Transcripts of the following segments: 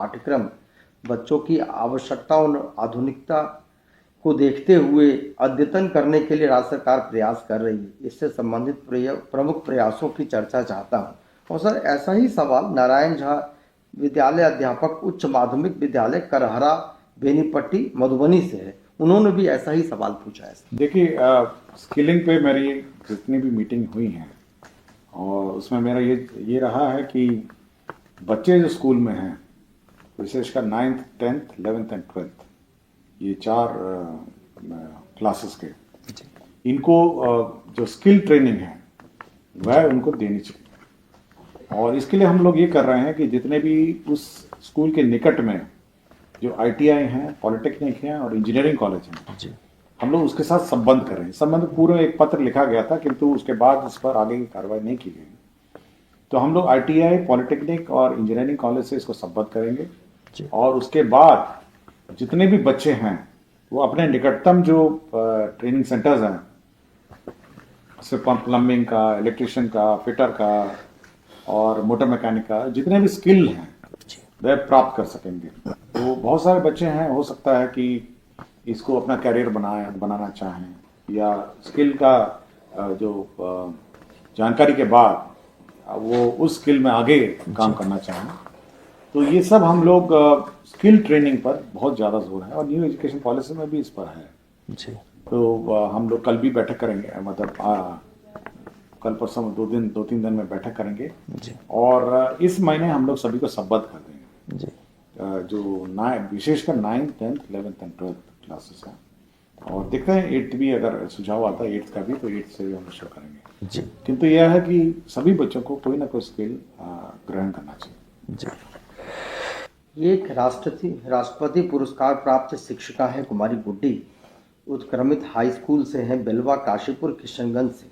पाठ्यक्रम बच्चों की आवश्यकता और आधुनिकता को देखते हुए अद्यतन करने के लिए राज्य सरकार प्रयास कर रही है। इससे संबंधित प्रमुख प्रयासों की चर्चा चाहता हूँ। और सर, ऐसा ही सवाल नारायण झा विद्यालय अध्यापक उच्च माध्यमिक विद्यालय करहरा बेनीपट्टी मधुबनी से है। उन्होंने भी ऐसा ही सवाल पूछा है। देखिए, स्किलिंग पे मेरी जितनी भी मीटिंग हुई हैं और उसमें मेरा ये रहा है कि बच्चे जो स्कूल में हैं, विशेषकर 9th 10th 11th and 12th, ये 4 क्लासेस के, इनको जो स्किल ट्रेनिंग है वह उनको देनी चाहिए। और इसके लिए हम लोग ये कर रहे हैं कि जितने भी उस स्कूल के निकट में जो ITI हैं, पॉलिटेक्निक हैं और इंजीनियरिंग कॉलेज हैं, हम लोग उसके साथ संबंध कर रहे हैं। संबंध पूरे एक पत्र लिखा गया था, किंतु उसके बाद इस पर आगे की कार्रवाई नहीं की गई। तो हम लोग ITI, पॉलिटेक्निक और इंजीनियरिंग कॉलेज से इसको संबद्ध करेंगे और उसके बाद जितने भी बच्चे हैं वो अपने निकटतम जो ट्रेनिंग सेंटर्स हैं, जैसे प्लम्बिंग का, इलेक्ट्रिशियन का, फिटर का और मोटर मैकेनिक का, जितने भी स्किल हैं वह प्राप्त कर सकेंगे। तो बहुत सारे बच्चे हैं, हो सकता है कि इसको अपना कैरियर बनाना चाहें या स्किल का जो जानकारी के बाद वो उस स्किल में आगे काम करना चाहें। तो ये सब हम लोग स्किल ट्रेनिंग पर बहुत ज़्यादा जोर है और न्यू एजुकेशन पॉलिसी में भी इस पर है जी। तो हम लोग कल भी बैठक करेंगे, मतलब कल परसों 2-3 दिन में बैठक करेंगे जी। और इस महीने हम लोग सभी को संबद्ध कर देंगे जी। जो विशेषकर 9th 10th 11th and 12th classes हैं। और देखते हैं 8th भी अगर सुझाव आता है 8th का भी, तो 8th से भी हम शुरू करेंगे जी। किंतु यह है कि सभी बच्चों को कोई ना कोई स्किल ग्रहण करना चाहिए जी। एक राष्ट्रपति पुरस्कार प्राप्त शिक्षिका है कुमारी गुड्डी, उत्क्रमित हाई स्कूल से हैं, बेलवा काशीपुर किशनगंज से।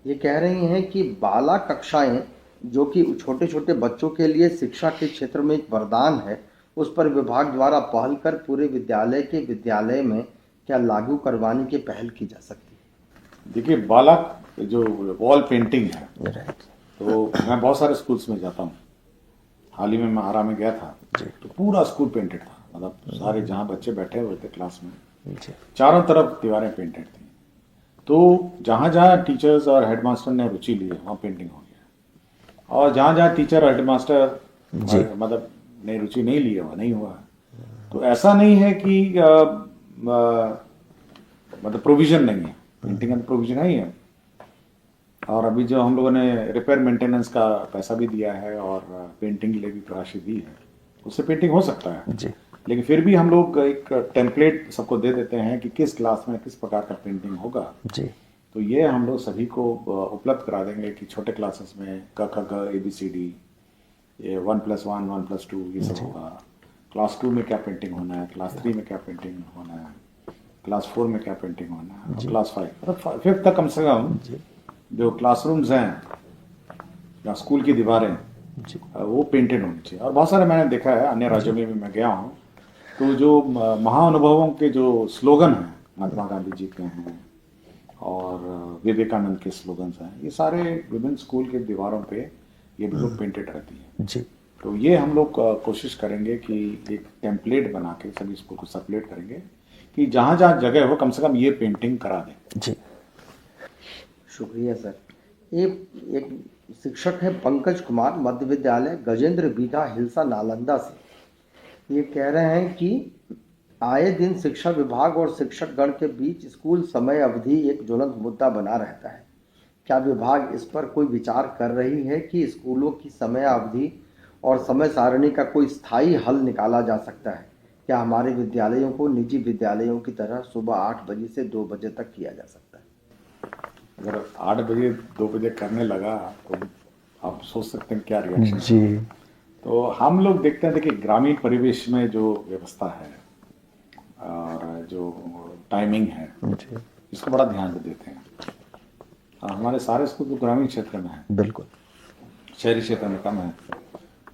ये कह रही हैं कि बाला कक्षाएं जो कि छोटे छोटे बच्चों के लिए शिक्षा के क्षेत्र में एक वरदान है, उस पर विभाग द्वारा पहल कर पूरे विद्यालय में क्या लागू करवाने की पहल की जा सकती है? देखिए, बाला जो वॉल पेंटिंग है, तो मैं बहुत सारे स्कूल्स में जाता हूँ। हाल ही में मैं आरा में गया था, तो पूरा स्कूल पेंटेड था। मतलब सारे जहाँ बच्चे बैठे हुए थे क्लास में, चारों तरफ दीवारें पेंटेड थी। तो जहाँ जहाँ टीचर्स और हेडमास्टर ने रुचि ली है वहाँ पेंटिंग हो गया, और जहाँ जहाँ टीचर और हेडमास्टर मतलब ने रुचि नहीं ली है वहाँ नहीं हुआ। तो ऐसा नहीं है कि मतलब प्रोविजन नहीं है, पेंटिंग का प्रोविजन है ही है। और अभी जो हम लोगों ने रिपेयर मेंटेनेंस का पैसा भी दिया है और पेंटिंग के लिए भी राशि दी है, उससे पेंटिंग हो सकता है जी। लेकिन फिर भी हम लोग एक टेम्पलेट सबको दे देते हैं कि किस क्लास में किस प्रकार का पेंटिंग होगा जी। तो ये हम लोग सभी को उपलब्ध करा देंगे कि छोटे क्लासेस में क ख ग ABCD, ये 1+1 1+2 ये सब होगा। क्लास 2 में क्या पेंटिंग होना है, क्लास 3 में क्या पेंटिंग होना है, क्लास 4 में क्या पेंटिंग होना है, क्लास 5 तक कम से कम जो क्लासरूम्स हैं या स्कूल की दीवारें वो पेंटेड होनी चाहिए। और बहुत सारे मैंने देखा है, अन्य राज्यों में भी मैं गया हूँ, तो जो महाअनुभवों के जो स्लोगन हैं, महात्मा गांधी जी के हैं और विवेकानंद के स्लोगन्स हैं, ये सारे विभिन्न स्कूल के दीवारों पे ये बिल्कुल पेंटेड रहती है जी। तो ये हम लोग कोशिश करेंगे कि एक टेम्पलेट बना के सभी स्कूल को सर्कुलेट करेंगे कि जहाँ जहाँ जगह हो कम से कम ये पेंटिंग करा दें जी। शुक्रिया सर। एक शिक्षक है पंकज कुमार, मध्य विद्यालय गजेंद्र बीघा हिलसा नालंदा से। ये कह रहे हैं कि आए दिन शिक्षा विभाग और शिक्षक गण के बीच स्कूल समय अवधि एक ज्वलंत मुद्दा बना रहता है। क्या विभाग इस पर कोई विचार कर रही है कि स्कूलों की समय अवधि और समय सारणी का कोई स्थायी हल निकाला जा सकता है? क्या हमारे विद्यालयों को निजी विद्यालयों की तरह सुबह 8 बजे से 2 बजे तक किया जा सकता है? अगर 8 बजे 2 बजे करने लगा तो आप सोच सकते हैं क्या रिएक्शन जी। तो हम लोग देखते हैं, देखिए ग्रामीण परिवेश में जो व्यवस्था है और जो टाइमिंग है इसको बड़ा ध्यान देते हैं। हमारे सारे स्कूल तो ग्रामीण क्षेत्र में है, बिल्कुल शहरी क्षेत्र में कम है।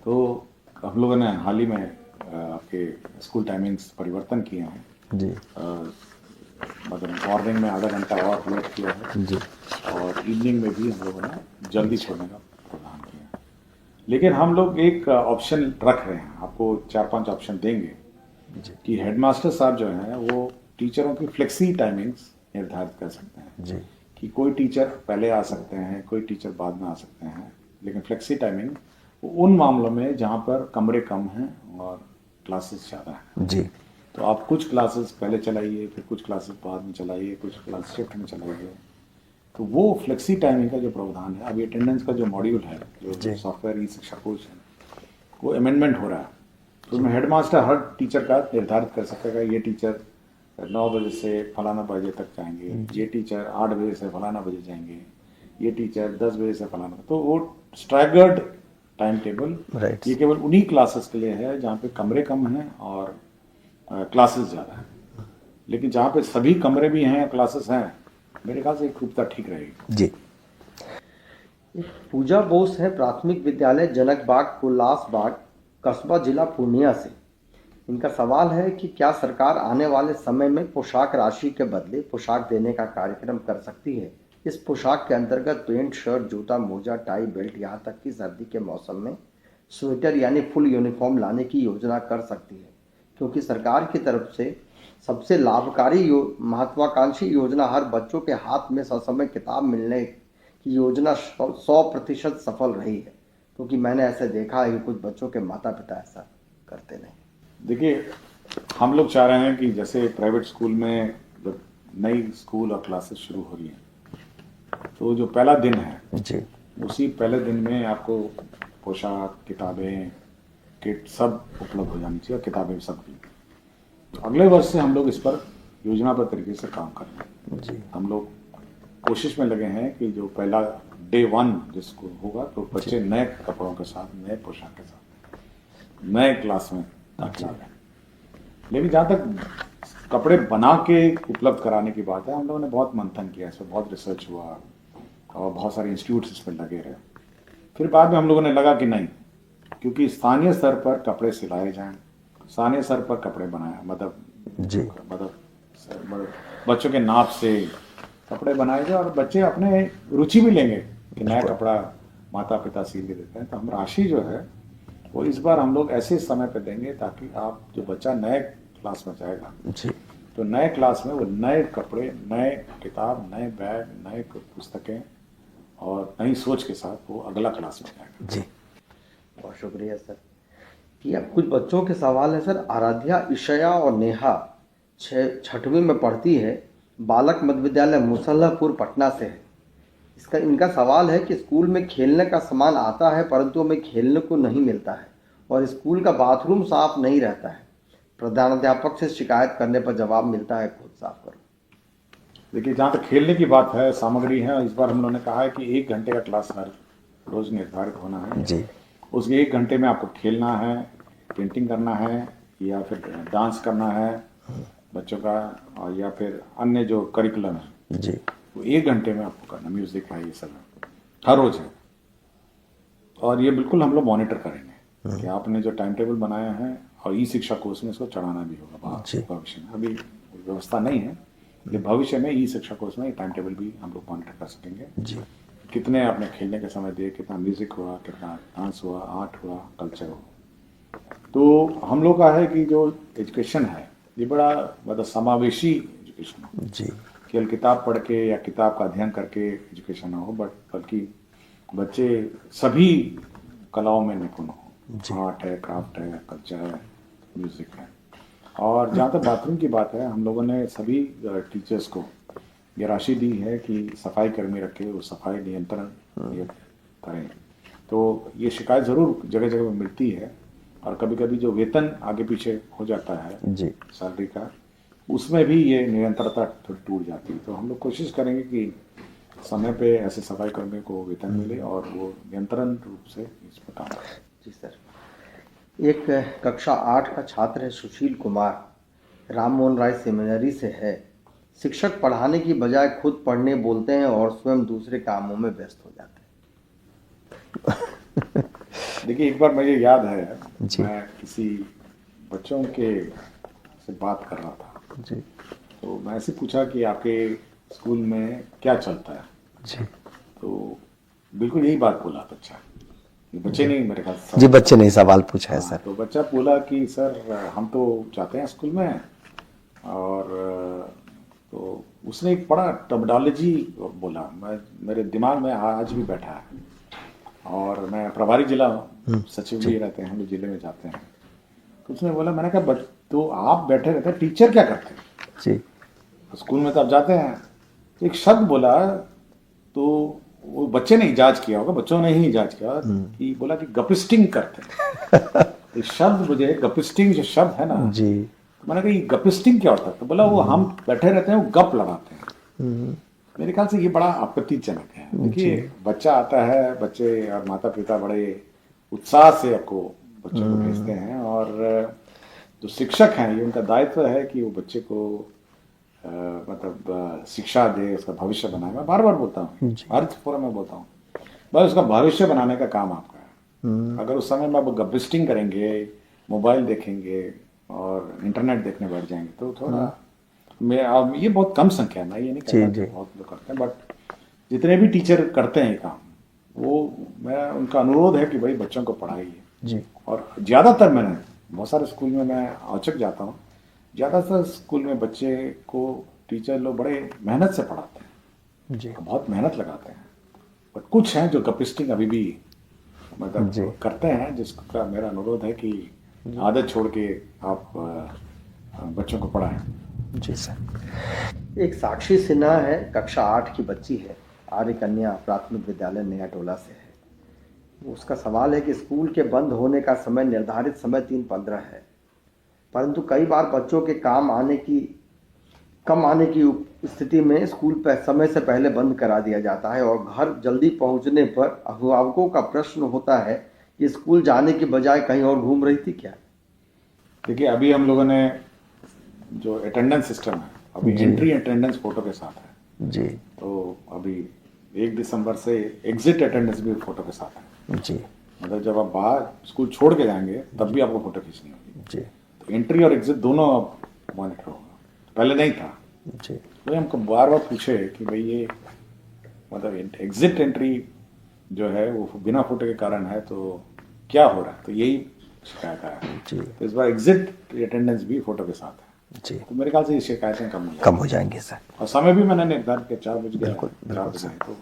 तो हम लोगों ने हाल ही में आपके स्कूल टाइमिंग्स परिवर्तन किए हैं जी। मतलब मॉर्निंग में आधा घंटा और लेट किया है जी। और इवनिंग में भी हम लोगों ने जल्दी छोड़ने का प्रावधान किया है। लेकिन हम लोग एक ऑप्शन रख रहे हैं, आपको 4-5 ऑप्शन देंगे जी कि हेडमास्टर साहब जो हैं वो टीचरों की फ्लेक्सी टाइमिंग्स निर्धारित कर सकते हैं जी कि कोई टीचर पहले आ सकते हैं, कोई टीचर बाद में आ सकते हैं, लेकिन फ्लेक्सी टाइमिंग उन मामलों में जहाँ पर कमरे कम हैं और क्लासेस ज़्यादा हैं। जी तो आप कुछ क्लासेस पहले चलाइए, फिर कुछ क्लासेस बाद में चलाइए, कुछ क्लास शिफ्ट में चलाइए। तो वो फ्लेक्सी टाइमिंग का जो प्रावधान है, अभी अटेंडेंस का जो मॉड्यूल है, जो जी। सॉफ्टवेयर ई शिक्षा कोर्स है, वो अमेंडमेंट हो रहा है। तो उसमें हेडमास्टर हर टीचर का निर्धारित कर सकेगा, ये टीचर 9 बजे से फलाना बजे तक जाएंगे, ये टीचर 8 बजे से फलाना बजे जाएंगे, ये टीचर 10 बजे से फलाना। तो वो स्ट्रैगर्ड टाइम टेबल Right. ये केवल उन्हीं क्लासेस के लिए है जहाँ पे कमरे कम हैं और क्लासेस ज़्यादा हैं। लेकिन जहाँ पे सभी कमरे भी हैं, क्लासेस हैं, मेरे ख्याल से एक रूपता ठीक रहेगी। जी एक पूजा बोस है, प्राथमिक विद्यालय जनक बाग उल्लास बाग, कस्बा जिला पूर्णिया से। इनका सवाल है कि क्या सरकार आने वाले समय में पोशाक राशि के बदले पोशाक देने का कार्यक्रम कर सकती है। इस पोशाक के अंतर्गत पैंट, शर्ट, जूता, मोजा, टाई, बेल्ट, यहाँ तक कि सर्दी के मौसम में स्वेटर यानी फुल यूनिफॉर्म लाने की योजना कर सकती है, क्योंकि सरकार की तरफ से सबसे लाभकारी महत्वाकांक्षी योजना हर बच्चों के हाथ में ससमय किताब मिलने की योजना 100% सफल रही है। क्योंकि मैंने ऐसे देखा है कि कुछ बच्चों के माता पिता ऐसा करते नहीं। देखिए, हम लोग चाह रहे हैं कि जैसे प्राइवेट स्कूल में जब नई स्कूल और क्लासेस शुरू हो रही हैं, तो जो पहला दिन है, जी उसी पहले दिन में आपको पोशाक, किताबें, किट सब उपलब्ध हो जानी चाहिए, और किताबें भी सब भी। तो अगले वर्ष से हम लोग इस पर योजनाबद्ध तरीके से काम कर रहे हैं। जी हम लोग कोशिश में लगे हैं कि जो पहला डे 1 जिसको होगा, तो बच्चे नए कपड़ों के साथ, नए पोशाक के साथ नए क्लास में दाखिला लें। लेकिन जहाँ तक कपड़े बना के उपलब्ध कराने की बात है, हम लोगों ने बहुत मंथन किया, इस पर बहुत रिसर्च हुआ और बहुत सारे इंस्टीट्यूट्स इसमें लगे रहे। फिर बाद में हम लोगों ने लगा कि नहीं, क्योंकि स्थानीय स्तर पर कपड़े सिलाए जाएं, स्थानीय स्तर पर कपड़े बनाए, जी मतलब बच्चों के नाप से कपड़े बनाए जाए, और बच्चे अपने रुचि भी लेंगे कि नया कपड़ा माता पिता सिल के देते हैं। तो हम राशि जो है वो इस बार हम लोग ऐसे समय पे देंगे ताकि आप जो बच्चा नए क्लास में जाएगा, जी तो नए क्लास में वो नए कपड़े, नए किताब, नए बैग, नए पुस्तकें और नई सोच के साथ वो अगला क्लास में जाएगा। जी बहुत शुक्रिया सर। कि अब कुछ बच्चों के सवाल है सर। आराध्या, ईशया और नेहा 6वीं में पढ़ती है, बालक मध्य विद्यालय मुसल्लापुर पटना से है। इनका सवाल है कि स्कूल में खेलने का सामान आता है परंतु हमें खेलने को नहीं मिलता है और स्कूल का बाथरूम साफ नहीं रहता है। प्रधानाध्यापक से शिकायत करने पर जवाब मिलता है खुद साफ करो। देखिए, जहाँ तक खेलने की बात है, सामग्री है, इस बार हम लोगों ने कहा है कि 1 घंटे का क्लास हर रोज निर्धारित होना है। जी उसके 1 घंटे में आपको खेलना है, पेंटिंग करना है, या फिर डांस करना है बच्चों का, और या फिर अन्य जो करिकुलम है जी वो 1 घंटे में आपको करना। म्यूजिक है, ये सब है, हर रोज है। और ये बिल्कुल हम लोग मॉनिटर करेंगे कि आपने जो टाइम टेबल बनाया है, और ई शिक्षा कोर्स में इसको चढ़ाना भी होगा जी। भविष्य में। अभी व्यवस्था नहीं है, लेकिन भविष्य में ई शिक्षा कोर्स में टाइम टेबल भी हम लोग मॉनिटर कर सकेंगे। जी कितने आपने खेलने के समय दिए, कितना म्यूजिक हुआ, कितना डांस हुआ, आर्ट हुआ, कल्चर हुआ। तो हम लोग का है कि जो एजुकेशन है ये बड़ा मतलब समावेशी एजुकेशन है। जी केवल किताब पढ़ के या किताब का अध्ययन करके एजुकेशन ना हो, बल्कि बच्चे सभी कलाओं में निपुण हो। आर्ट है, क्राफ्ट है, कल्चर है, म्यूजिक है। और जहाँ तक बाथरूम की बात है, हम लोगों ने सभी टीचर्स को ये राशि दी है कि सफाई कर्मी रखे, वो सफाई नियंत्रण ये करें। तो ये शिकायत ज़रूर जगह जगह पर मिलती है, और कभी कभी जो वेतन आगे पीछे हो जाता है जी सैलरी का, उसमें भी ये निरंतरता थोड़ी टूट जाती है। तो हम लोग कोशिश करेंगे कि समय पे ऐसे सफाई कर्मियों को वेतन मिले और वो नियंत्रण रूप से इस पर काम करें। जी सर। एक कक्षा 8 का छात्र है सुशील कुमार, राम मोहन राय सेमिनरी से है। शिक्षक पढ़ाने की बजाय खुद पढ़ने बोलते हैं और स्वयं दूसरे कामों में व्यस्त हो जाते हैं। देखिए, एक बार मुझे याद है, जी। मैं किसी बच्चों के से बात कर रहा था, जी तो मैं ऐसे पूछा कि आपके स्कूल में क्या चलता है। जी तो बिल्कुल यही बात बोला बच्चा ये बच्चे नहीं मेरे ख्याल से जी बच्चे ने सवाल पूछा है हाँ, सर। तो बच्चा बोला कि सर हम तो जाते हैं स्कूल में और तो उसने एक बड़ा टर्मिनोलॉजी बोला, मैं मेरे दिमाग में आज भी बैठा है। और मैं प्रभारी जिला सचिव भी रहते हैं, हम लोग जिले में जाते हैं। तो उसने बोला, मैंने कहा तो आप बैठे रहते हैं, टीचर क्या करते हैं? जी स्कूल में तो आप जाते हैं। तो एक शब्द बोला, तो वो बच्चे ने इजाज किया होगा, बच्चों ने ही इजाज किया कि बोला कि गपिस्टिंग करते हैं। तो शब्द मुझे गपिस्टिंग जो शब्द है ना, जी तो मैंने कहा ये गपिस्टिंग क्या होता है? तो बोला वो हम बैठे रहते हैं, वो गप लगाते हैं। मेरे ख्याल से ये बड़ा आपत्तिजनक है। देखिए बच्चा आता है, बच्चे और माता पिता बड़े उत्साह से आपको बच्चों को भेजते हैं, और जो शिक्षक हैं ये उनका दायित्व है कि वो बच्चे को मतलब शिक्षा दे, उसका भविष्य बनाए। मैं बार बार बोलता हूँ, हर फोरम में बोलता हूँ, बस उसका भविष्य बनाने का काम आपका है। अगर उस समय में आप गपिस्टिंग करेंगे, मोबाइल देखेंगे और इंटरनेट देखने बैठ जाएंगे तो थोड़ा अब ये बहुत कम संख्या है, मैं ये नहीं कहता कि बहुत लोग करते हैं, बट जितने भी टीचर करते हैं ये काम, वो मेरा उनका अनुरोध है कि भाई बच्चों को पढ़ाइए। जी और ज़्यादातर मैंने बहुत सारे स्कूल में मैं औचक जाता हूँ, ज़्यादातर स्कूल में बच्चे को टीचर लोग बड़े मेहनत से पढ़ाते हैं, जी बहुत मेहनत लगाते हैं। बट कुछ हैं जो गपिस्टिंग अभी भी मतलब करते हैं, जिसका मेरा अनुरोध है कि आदत छोड़ के आप बच्चों को पढ़ाएं। जी सर। एक साक्षी सिन्हा है, कक्षा 8 की बच्ची है, आर्य कन्या प्राथमिक विद्यालय नया टोला से है। उसका सवाल है कि स्कूल के बंद होने का समय निर्धारित समय 3:15 है, परंतु कई बार बच्चों के कम आने की स्थिति में स्कूल पर समय से पहले बंद करा दिया जाता है, और घर जल्दी पहुंचने पर अभिभावकों का प्रश्न होता है कि स्कूल जाने के बजाय कहीं और घूम रही थी क्या। देखिए अभी हम लोगों ने जो अटेंडेंस सिस्टम है, अभी एंट्री अटेंडेंस फोटो के साथ है जी, तो अभी 1 दिसंबर से एग्जिट अटेंडेंस भी फोटो के साथ है जी मतलब जब आप बाहर स्कूल छोड़ के जाएंगे तब भी आपको फोटो खींचनी होगी। जी तो एंट्री और एग्जिट दोनों अब मॉनिटर होगा, पहले नहीं था। जी तो हमको बार बार पूछे कि भाई ये मतलब एग्जिट एंट्री जो है वो बिना फोटो के कारण है, तो क्या हो रहा है? तो यही शिकायत है जी तो इस बार एग्जिट अटेंडेंस भी फोटो के साथ है, जी तो मेरे ख्याल से ये शिकायतें कम हो कम हो जाएंगे सर। और समय भी मैंने निर्धारित किया 4 बज गया, बिल्कुल, 4 बजे, तो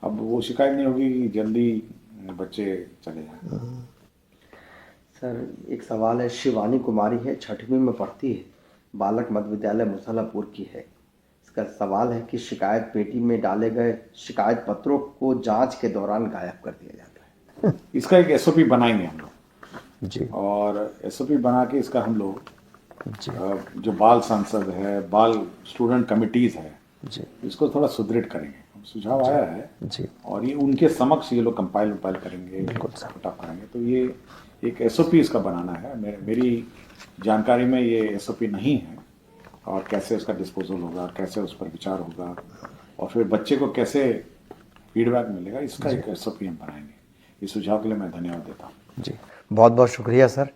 अब वो शिकायत नहीं होगी कि जल्दी बच्चे चले जाएं। सर एक सवाल है, शिवानी कुमारी है, 6वीं में पढ़ती है, बालक मध्य विद्यालय मुसलापुर की है। इसका सवाल है कि शिकायत पेटी में डाले गए शिकायत पत्रों को जांच के दौरान गायब कर दिया जाता है। इसका एक एसओपी बनाएंगे हम लोग, जी और एसओपी बना के इसका हम लोग जी जो बाल सांसद है, बाल स्टूडेंट कमिटीज है, जी इसको थोड़ा सुदृढ़ करेंगे। सुझाव आया है जी और ये उनके समक्ष ये लोग कंपाइल करेंगे, फटाफ करेंगे। तो ये एक एसओपी इसका बनाना है। मेरी जानकारी में ये एसओपी नहीं है, और कैसे उसका डिस्पोजल होगा, कैसे उस पर विचार होगा, और फिर बच्चे को कैसे फीडबैक मिलेगा, इसका एक एसओपी हम बनाएंगे। इस सुझाव के लिए मैं धन्यवाद देता हूँ। जी बहुत बहुत शुक्रिया सर।